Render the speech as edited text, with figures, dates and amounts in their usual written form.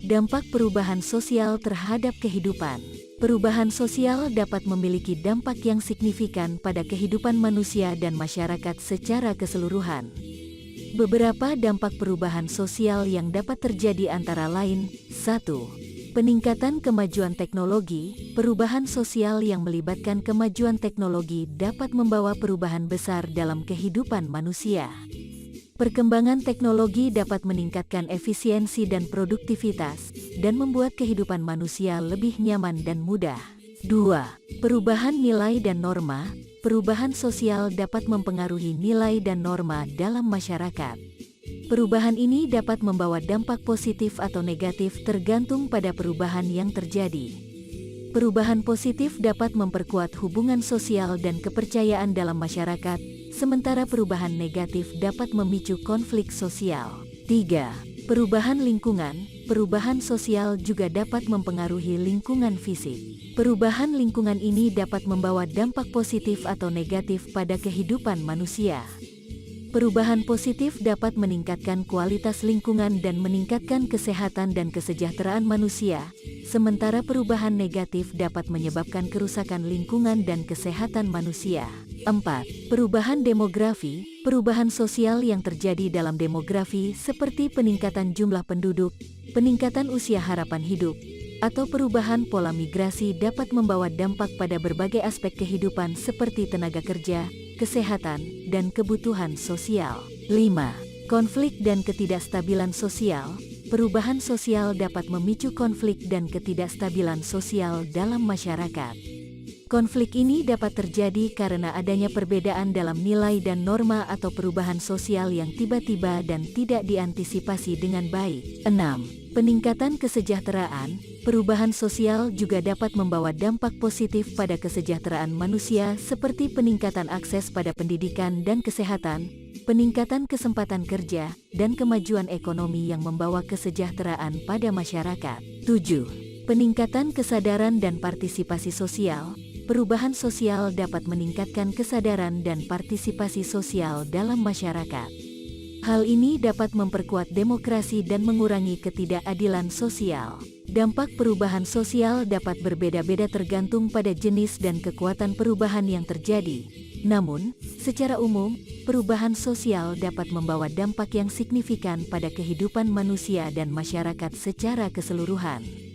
Dampak perubahan sosial terhadap kehidupan. Perubahan sosial dapat memiliki dampak yang signifikan pada kehidupan manusia dan masyarakat secara keseluruhan. Beberapa dampak perubahan sosial yang dapat terjadi antara lain, 1. Peningkatan kemajuan teknologi. Perubahan sosial yang melibatkan kemajuan teknologi dapat membawa perubahan besar dalam kehidupan manusia. Perkembangan teknologi dapat meningkatkan efisiensi dan produktivitas, dan membuat kehidupan manusia lebih nyaman dan mudah. 2. Perubahan nilai dan norma. Perubahan sosial dapat mempengaruhi nilai dan norma dalam masyarakat. Perubahan ini dapat membawa dampak positif atau negatif tergantung pada perubahan yang terjadi. Perubahan positif dapat memperkuat hubungan sosial dan kepercayaan dalam masyarakat, sementara perubahan negatif dapat memicu konflik sosial. 3. Perubahan lingkungan. Perubahan sosial juga dapat mempengaruhi lingkungan fisik. Perubahan lingkungan ini dapat membawa dampak positif atau negatif pada kehidupan manusia. Perubahan positif dapat meningkatkan kualitas lingkungan dan meningkatkan kesehatan dan kesejahteraan manusia, sementara perubahan negatif dapat menyebabkan kerusakan lingkungan dan kesehatan manusia. 4. Perubahan demografi. Perubahan sosial yang terjadi dalam demografi seperti peningkatan jumlah penduduk, peningkatan usia harapan hidup, atau perubahan pola migrasi dapat membawa dampak pada berbagai aspek kehidupan seperti tenaga kerja, kesehatan, dan kebutuhan sosial. 5. Konflik dan ketidakstabilan sosial. Perubahan sosial dapat memicu konflik dan ketidakstabilan sosial dalam masyarakat. Konflik ini dapat terjadi karena adanya perbedaan dalam nilai dan norma atau perubahan sosial yang tiba-tiba dan tidak diantisipasi dengan baik. 6. Peningkatan kesejahteraan. Perubahan sosial juga dapat membawa dampak positif pada kesejahteraan manusia seperti peningkatan akses pada pendidikan dan kesehatan, peningkatan kesempatan kerja, dan kemajuan ekonomi yang membawa kesejahteraan pada masyarakat. 7. Peningkatan kesadaran dan partisipasi sosial. Perubahan sosial dapat meningkatkan kesadaran dan partisipasi sosial dalam masyarakat. Hal ini dapat memperkuat demokrasi dan mengurangi ketidakadilan sosial. Dampak perubahan sosial dapat berbeda-beda tergantung pada jenis dan kekuatan perubahan yang terjadi. Namun, secara umum, perubahan sosial dapat membawa dampak yang signifikan pada kehidupan manusia dan masyarakat secara keseluruhan.